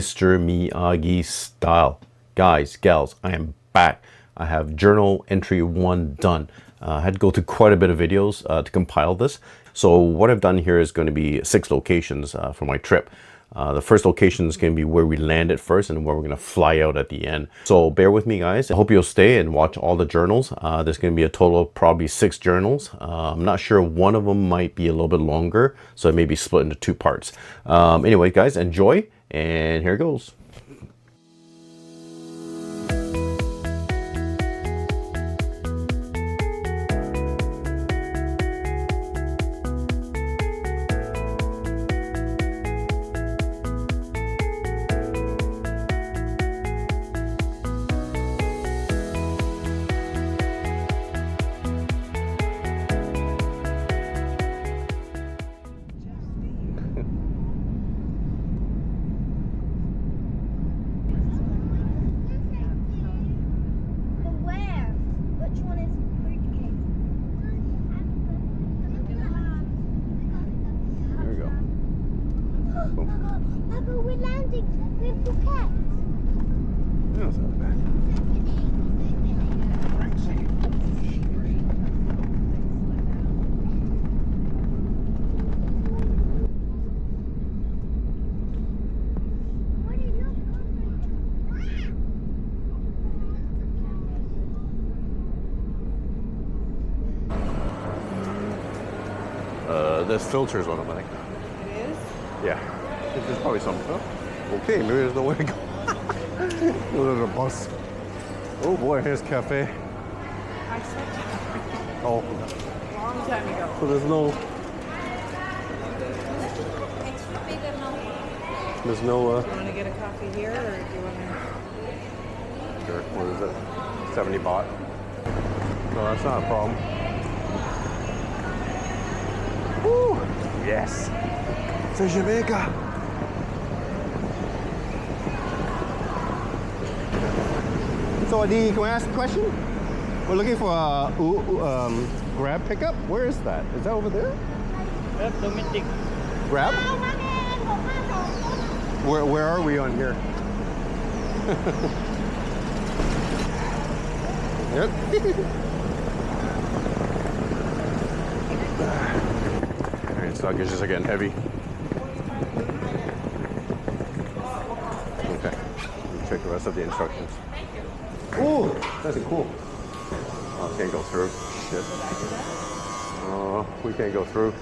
Mr. Miyagi-Style. Guys, gals, I am back. I have journal entry 1 done. I had to go through quite a bit of videos to compile this. So what I've done here is going to be 6 locations for my trip. The first location is going to be where we landed first and where we're going to fly out at the end. So bear with me, guys. I hope you'll stay and watch all the journals. There's going to be a total of probably 6 journals. I'm not sure, one of them might be a little bit longer, so it may be split into 2 parts. Anyway, guys, enjoy, and here it goes. We're landing with PHUKET. Yeah, that's not bad. There's filters on them, I think. It is? Yeah. There's probably some stuff. Okay, maybe there's no way to go. There's a bus. Oh boy, here's cafe. I said Oh, a long time ago. so there's no. There's no. Do you want to get a coffee here, or do you want to? Sure. What is it? 70 baht. No, that's not a problem. Woo! Yes. To Jamaica. So, Adi, can I ask a question? We're looking for a Grab pickup. Where is that? Is that over there? That's domestic. Grab? Where are we on here? Yep. Alright, so luggages are getting heavy. Okay. Check the rest of the instructions. Ooh, that's cool. Oh, can't go through. Shit. Oh, we can't go through.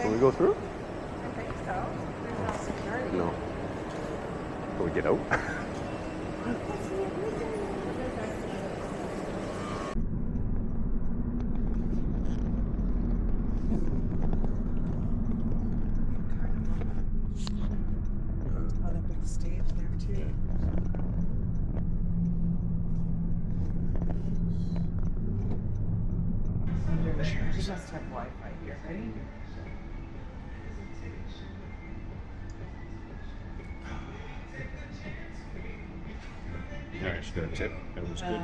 Can we go through? I think so. There's no security. No. Can we get out? Oh, the big stage there too. You must have Wi-Fi here, right? Alright, just gonna tip. That was good.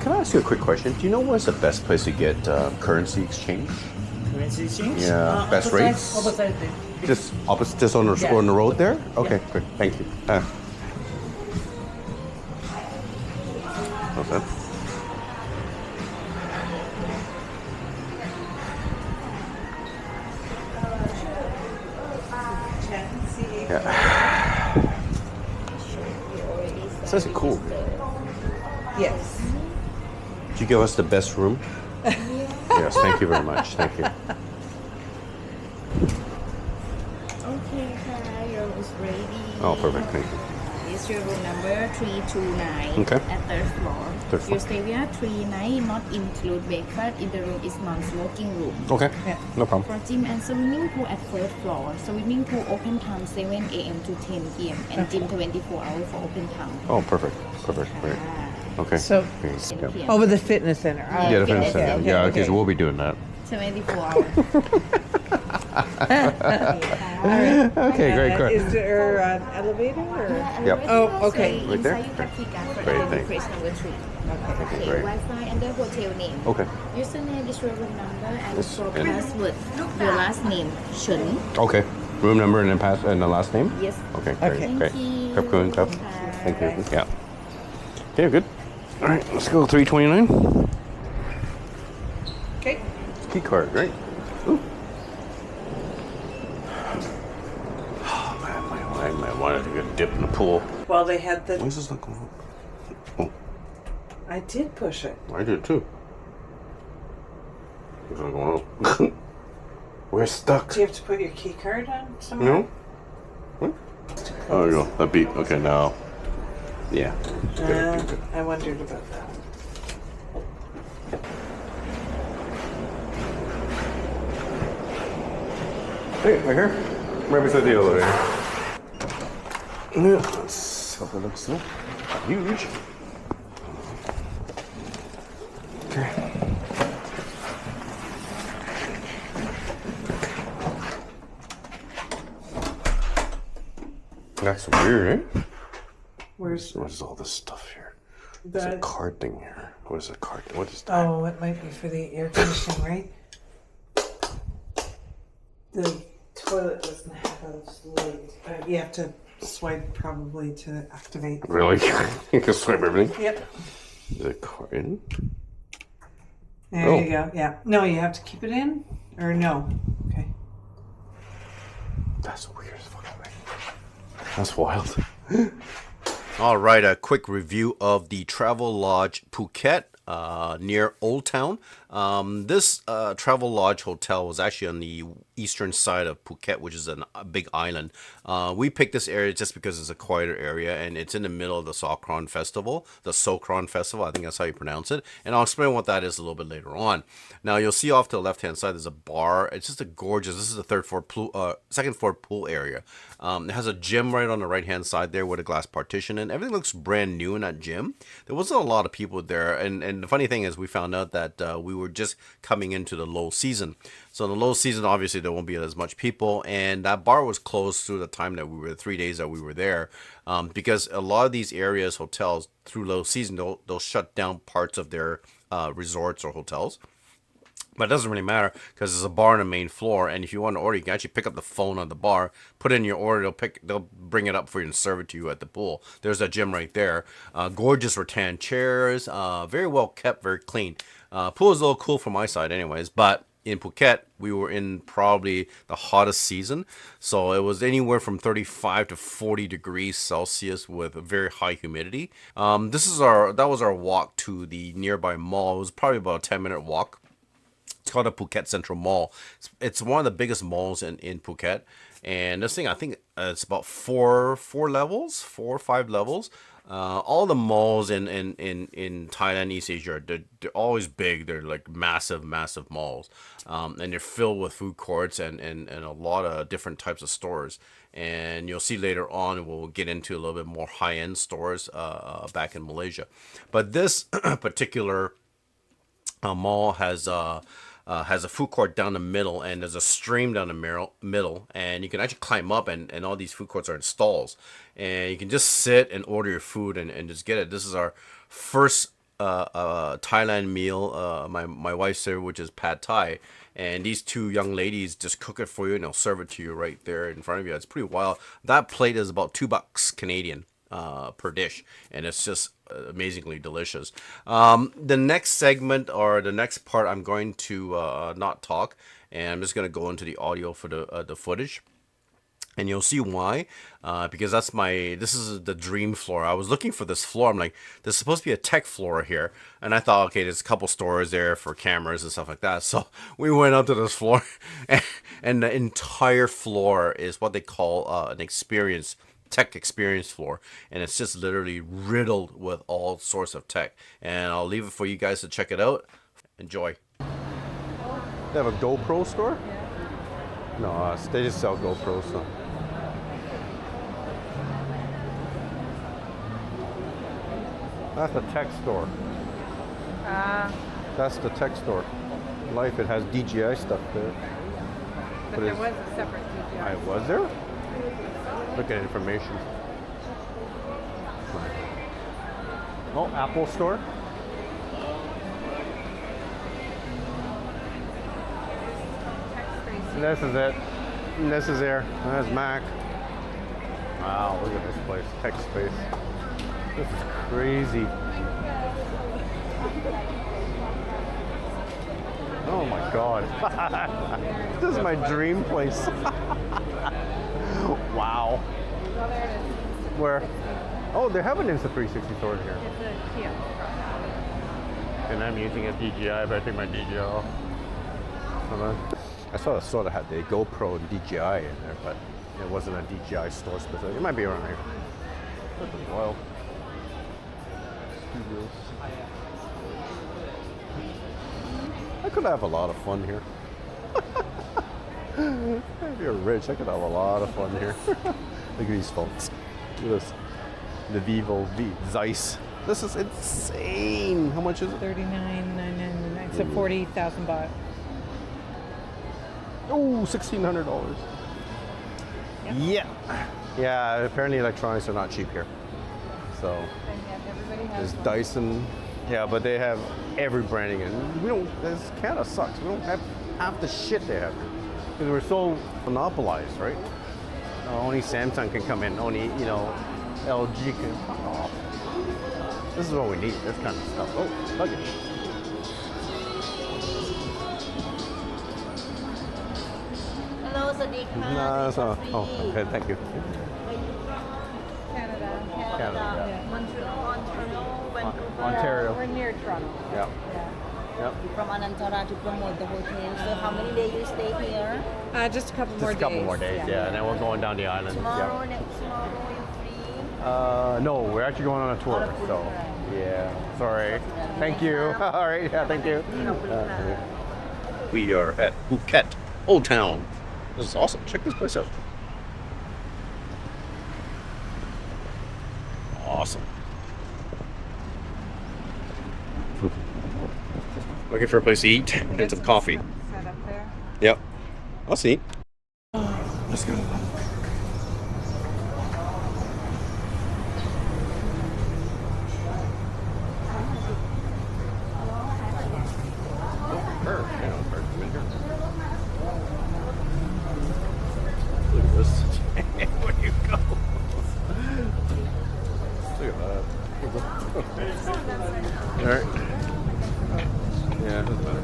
Can I ask you a quick question? Do you know where's the best place to get currency exchange? Currency exchange? Yeah, best rates? Opposite. Just opposite, just on the, Yeah. on the road there? Okay, Yeah. good. Thank you. Okay. Yeah. This is cool. Yes. Did you give us the best room? Yes, thank you very much. Thank you. Okay, your room is ready. Oh, perfect. Thank you. This is your room number 329 Okay. at 3rd floor. Third floor. You stay here 3 nights, not include breakfast. In the room is non-smoking room. Okay, Yeah. no problem. For gym and swimming pool at 1st floor. Swimming pool open time 7 a.m. to 10 p.m. and gym 24 hours for open time. Oh, perfect. Perfect. Great. Okay. So- Thanks. 10 Yep. p.m. Over the fitness center. Yeah, the fitness center. okay, Yeah, okay, okay. so we'll be doing that. 24 hours. Okay, great, great. Is there an elevator or? Yep. Oh, okay. Right there? Inside you have PHUKET for Great, every thanks. phrase number 3. Okay, great. Wi-Fi under hotel name. Okay. Username is room number and Yes, for and- password, your last name, Shun. Okay. Room number and then pass and the last name? Yes. Okay, great, Okay. great. Thank you. Cup, Coon, cup. Thank you. Yeah. Okay, good. All right, let's go 329. Okay. Key card, right? Ooh. Oh man, I wanted to get a dip in the pool. Well, they had Why the. is this not going on? Oh, I did push it. I did too. It's not going on. We're stuck. Do you have to put your key card on somewhere? No? What? Oh, there you go. That beat. Okay, now. Yeah. Good. I wondered about that. Hey, right here. Right beside the elevator. Yeah, let's hope it looks not huge. Okay. That's weird, eh? Where's What's all this stuff here? There's a the? card thing here. What is a card? What is that? Oh, it might be for the air conditioning, right? The toilet doesn't have a light. You have to swipe probably to activate. Really? You can swipe everything? Yep. Is it a card in? There Oh. you go. Yeah. No, you have to keep it in, or no? Okay. That's weird as fuck. That's wild. All right, a quick review of the Travel Lodge Phuket near Old Town. This Travel Lodge hotel was actually on the eastern side of Phuket, which is a big island. We picked this area just because it's a quieter area and it's in the middle of the Sokran Festival, I think that's how you pronounce it. And I'll explain what that is a little bit later on. Now you'll see off to the left hand side there's a second floor pool area. It has a gym right on the right hand side there with a glass partition, and everything looks brand new in that gym. There wasn't a lot of people there, and the funny thing is we found out that we were just coming into the low season. So in the low season, obviously there won't be as much people, and that bar was closed through the time that we were 3 days that we were there, because a lot of these areas, hotels, through low season, they'll shut down parts of their resorts or hotels. But it doesn't really matter because there's a bar on the main floor, and if you want to order, you can actually pick up the phone on the bar, put in your order, they'll bring it up for you and serve it to you at the pool. There's a gym right there. Gorgeous rattan chairs, very well kept, very clean. Pool is a little cool from my side anyways, but in Phuket, we were in probably the hottest season. So it was anywhere from 35 to 40 degrees Celsius with very high humidity. That was our walk to the nearby mall. It was probably about a 10-minute walk. It's called the Phuket Central Mall. It's one of the biggest malls in Phuket. And this thing, I think it's about four or five levels. All the malls in Thailand, East Asia, they're always big. They're like massive malls. And they're filled with food courts and a lot of different types of stores. And you'll see later on, we'll get into a little bit more high-end stores back in Malaysia. But this particular mall has a food court down the middle, and there's a stream down the middle, and you can actually climb up, and all these food courts are in stalls, and you can just sit and order your food and just get it. This is our first Thailand meal. My wife said, which is pad thai, and these two young ladies just cook it for you and they'll serve it to you right there in front of you. It's pretty wild. That plate is about $2 Canadian per dish, and it's just amazingly delicious. The next segment, or the next part, I'm going to not talk, and I'm just going to go into the audio for the footage. And you'll see why, because this is the dream floor. I was looking for this floor. I'm like, there's supposed to be a tech floor here. And I thought, okay, there's a couple stores there for cameras and stuff like that. So we went up to this floor, and the entire floor is what they call an tech experience floor. And it's just literally riddled with all sorts of tech. And I'll leave it for you guys to check it out. Enjoy. They have a GoPro store? No, they just sell GoPros. So. That's the tech store. That's the tech store. Life, it has DJI stuff there. But there was a separate DJI. Was there? Look at information. Oh, Apple Store. This is it. And this is there. That's Mac. Wow, look at this place. Tech space. This is crazy. Oh my god. This is my dream place. Wow. Where? Oh, they have an Insta360 store here. It's a kiosk. And I'm using a DJI, but I think my DJI off. Hold on. I saw the store that had the GoPro and DJI in there, but it wasn't a DJI store specific. It might be around here. This is wild. Studios. I could have a lot of fun here. If you're rich, I could have a lot of fun here. Look at these folks. Look at this. The Vivo V. Zeiss. This is insane. How much is it? $39,999. So 40,000 baht. Oh, $1,600. Yep. Yeah. Yeah, apparently electronics are not cheap here. So Everybody there's has Dyson. Yeah, but they have every branding, and we don't. This Canada sucks. We don't have half the shit they have here because we're so monopolized, right? Only Samsung can come in. Only LG can. Oh, this is what we need. This kind of stuff. Oh, luggage. Hello, Sadiq. No, that's not. Oh, okay. Thank you. Canada. Canada. Yeah. Montreal, Ontario, Vancouver. Ontario. We're near Toronto. Yeah. Yeah. Yep. From Anantara to promote the hotel. So how many days you stay here? Just a couple Just more a days. couple more days. Yeah, and then we're going down the island. Tomorrow, Yeah. next tomorrow you free? No, we're actually going on a tour. On a tour, So, right. yeah. Sorry. Thank you. All right. Yeah. Thank you. We are at Phuket, Old Town. This is awesome. Check this place out. Awesome. Looking for a place to eat and some coffee. Set up there. Yep. I'll see. Let's go. Look at this. Where do you go? Look at that. All right. Yeah, that's better.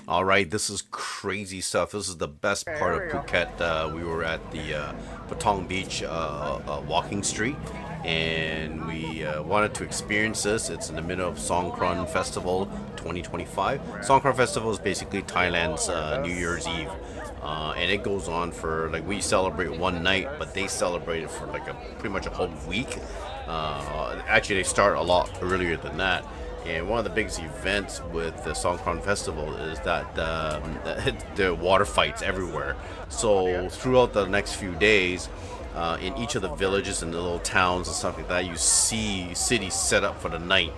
All right, this is crazy stuff. This is the best part of Phuket. We were at the Patong Beach walking street, and we wanted to experience this. It's in the middle of Songkran Festival 2025. Songkran Festival is basically Thailand's New Year's Eve. And it goes on for, like, we celebrate one night, but they celebrate it for like pretty much a whole week. Actually, they start a lot earlier than that. And one of the biggest events with the Songkran Festival is that the water fights everywhere. So throughout the next few days, in each of the villages and the little towns and stuff like that, you see cities set up for the night,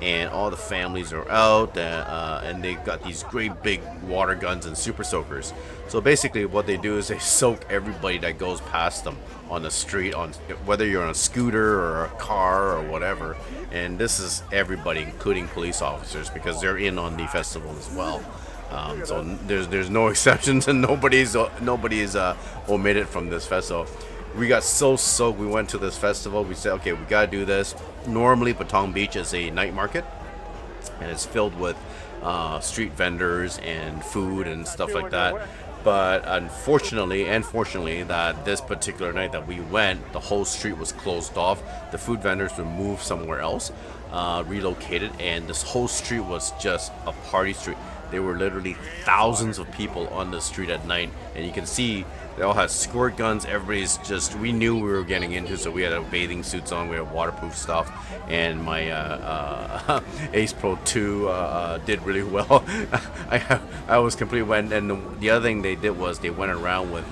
and all the families are out, and they've got these great big water guns and super soakers. So basically what they do is they soak everybody that goes past them on the street, on whether you're on a scooter or a car or whatever. And this is everybody, including police officers, because they're in on the festival as well. So there's no exceptions, and nobody is omitted from this festival. We got so soaked. We went to this festival. We said, okay, we gotta do this. Normally, Patong Beach is a night market, and it's filled with street vendors and food and stuff like that. But unfortunately and fortunately, that this particular night that we went, the whole street was closed off. The food vendors were moved somewhere else, relocated, and this whole street was just a party street. There were literally thousands of people on the street at night, and you can see they all had squirt guns. Everybody's just, we knew we were getting into, so we had our bathing suits on, we had waterproof stuff, and my Ace Pro 2 did really well. I was completely wet, and the other thing they did was they went around with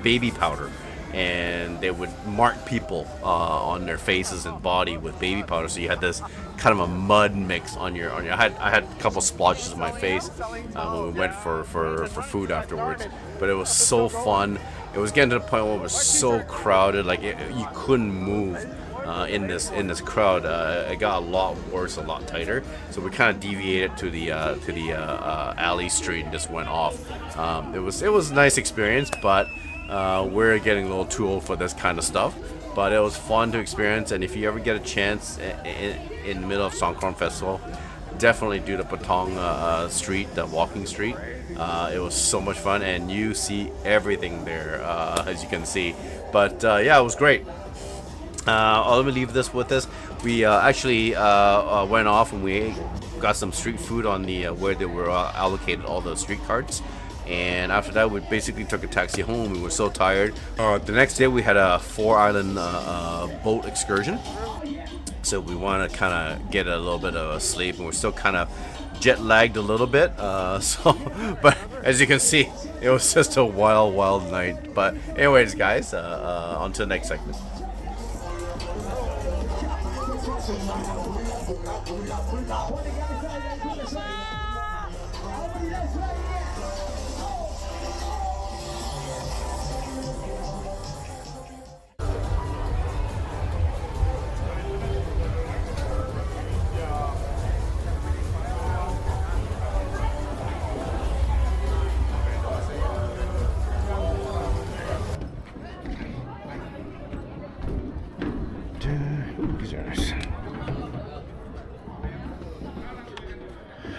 baby powder, and they would mark people on their faces and body with baby powder, so you had this kind of a mud mix on your I had a couple splotches on my face when we went for food afterwards. But it was so fun. It was getting to the point where it was so crowded, like you couldn't move in this crowd. It got a lot worse, a lot tighter, so we kind of deviated to the alley street and just went off. It was a nice experience, but we're getting a little too old for this kind of stuff. But it was fun to experience, and if you ever get a chance in the middle of Songkran Festival, definitely do the Patong street, the walking street. It was so much fun, and you see everything there, as you can see. But yeah, it was great. Let me leave this with this. We actually went off and we got some street food on the where they were allocated all the street carts. And after that, we basically took a taxi home. We were so tired. The next day, we had a 4-island boat excursion. So we want to kind of get a little bit of a sleep, and we're still kind of jet lagged a little bit. But as you can see, it was just a wild night. But anyways, guys, on to the next segment.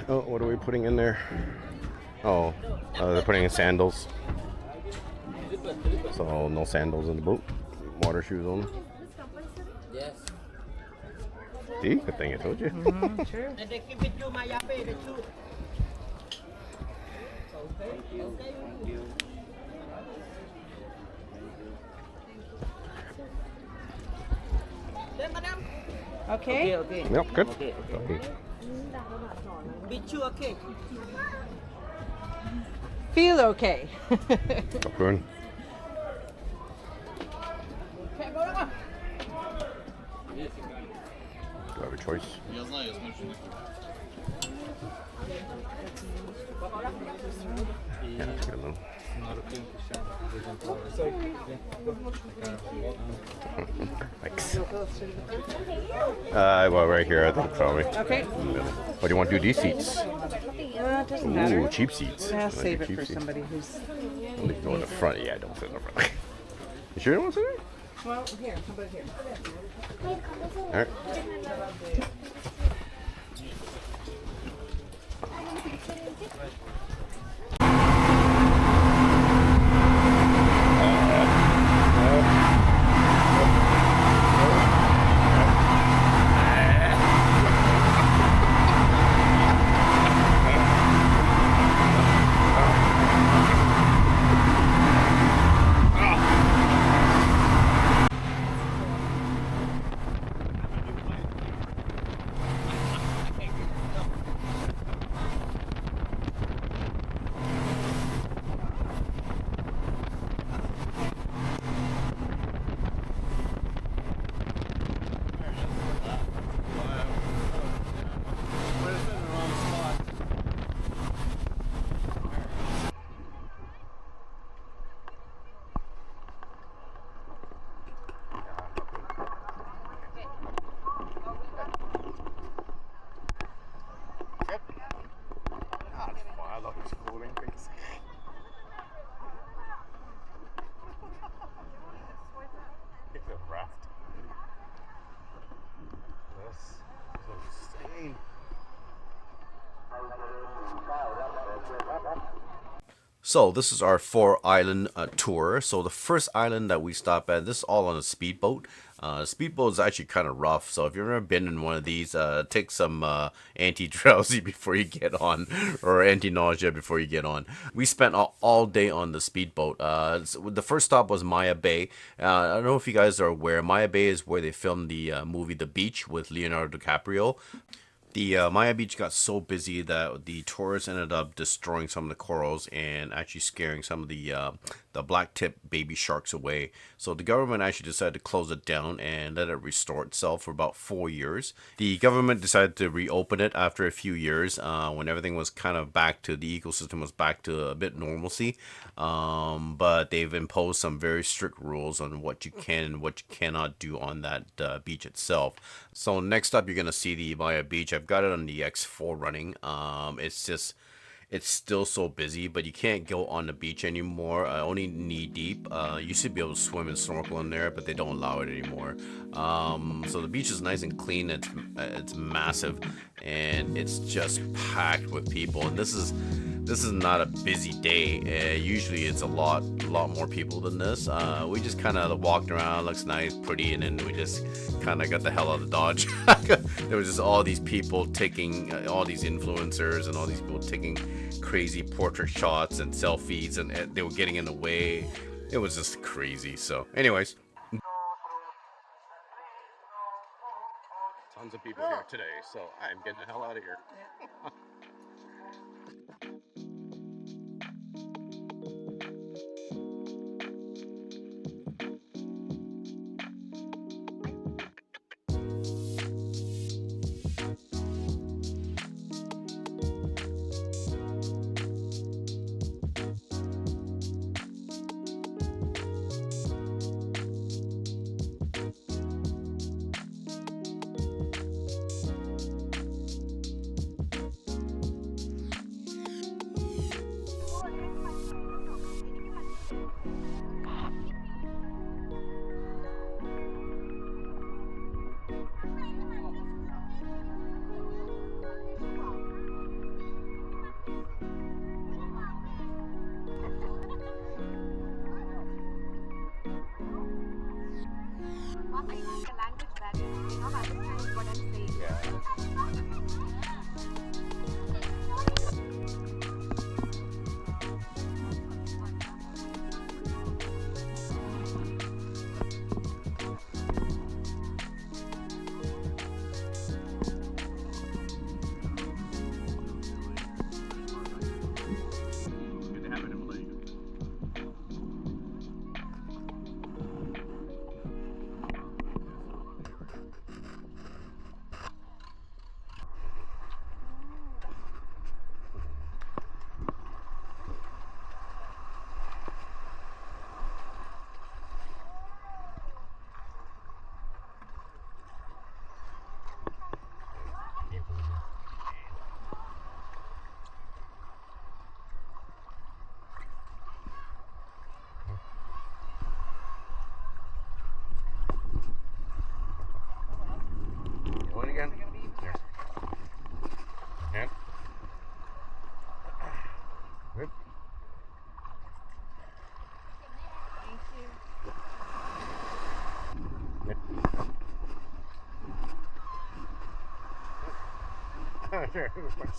Oh, what are we putting in there? Oh, they're putting in sandals. So no sandals in the boat. Water shoes only. Yes. See, good thing I told you. Mm-hmm, true. And they keep it to my yape, the shoe. Okay. Okay. Yep, good. Okay. Be sure, okay. Feel okay. Good. Do I have a choice? Yeah, let's get a little. Thanks. Well, right here, I think probably. Okay. What do you want to do? These seats? It doesn't matter. Ooh, cheap seats. I'll I like save the it cheap for seats. somebody who's. Only go in the front. Yeah, don't sit in the front. You sure you want to sit there? Well, here. How about here? All right. So this is our 4-island tour. So the first island that we stop at, this is all on a speedboat. Speedboat is actually kind of rough, so if you've ever been in one of these, take some anti-drowsy before you get on, or anti-nausea before you get on. We spent all day on the speedboat. The first stop was Maya Bay. I don't know if you guys are aware, Maya Bay is where they filmed the movie The Beach with Leonardo DiCaprio. The Maya Beach got so busy that the tourists ended up destroying some of the corals and actually scaring some of the black tip baby sharks away. So the government actually decided to close it down and let it restore itself for about 4 years. The government decided to reopen it after a few years when everything was kind of back to, the ecosystem was back to a bit normalcy. But they've imposed some very strict rules on what you can and what you cannot do on that beach itself. So next up, you're going to see the Maya Beach. I've got it on the X4 running. It's still so busy, but you can't go on the beach anymore, only knee deep. You used to be able to swim and snorkel in there, but they don't allow it anymore. So the beach is nice and clean. It's massive, and it's just packed with people. And this is not a busy day. Usually it's a lot more people than this. We just kind of walked around, looks nice, pretty, and then we just kind of got the hell out of Dodge. There was just all these people taking, all these influencers and all these people taking crazy portrait shots and selfies, and they were getting in the way. It was just crazy. So anyways, tons of people here today, so I'm getting the hell out of here. Again. Here. Hand. Good. Sure. Much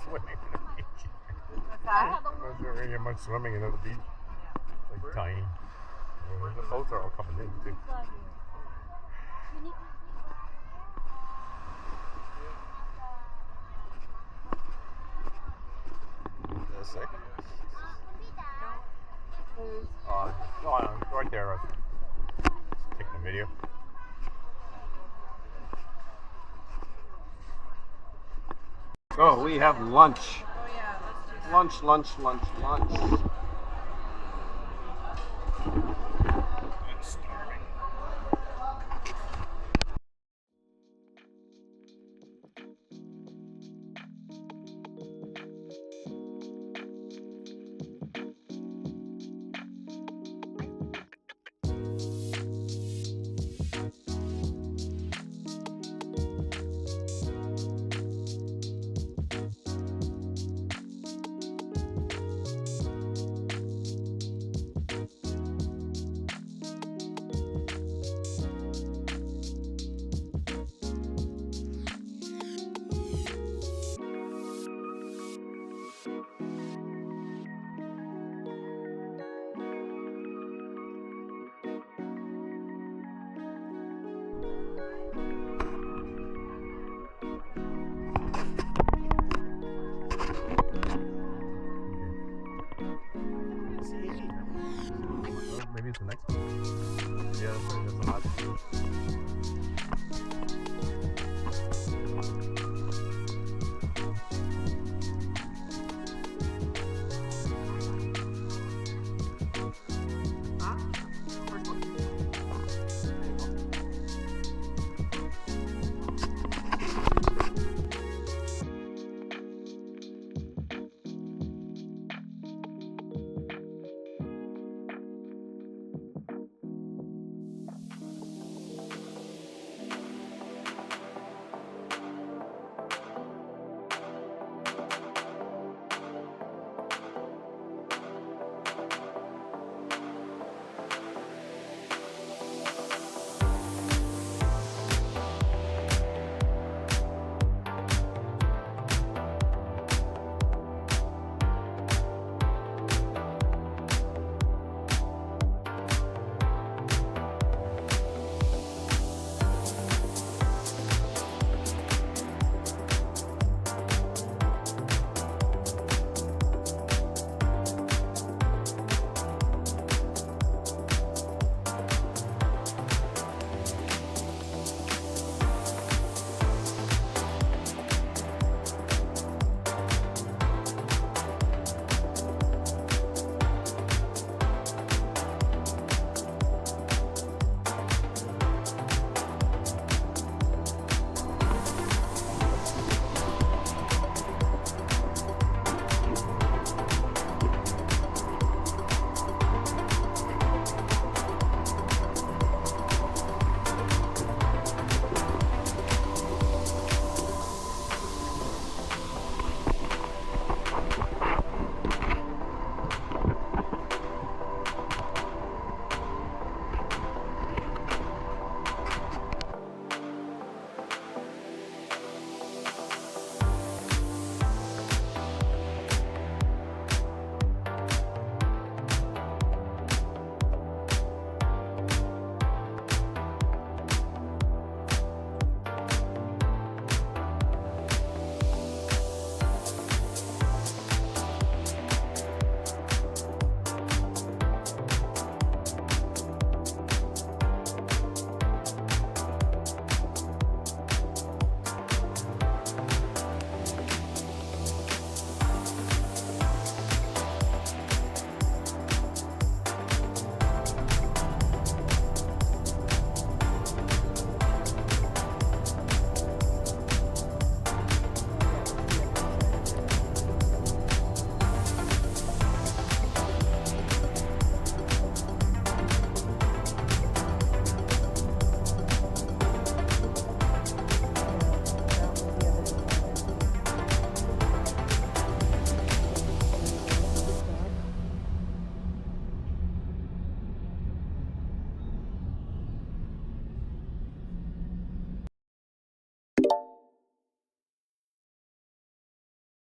swimming in the beach. What's that? There's really much swimming in the beach. Like tiny. The boats are all coming in too. Right there. Take the video. So we have lunch. Oh yeah, let's do that. Lunch. Yeah, that's right. That's hot.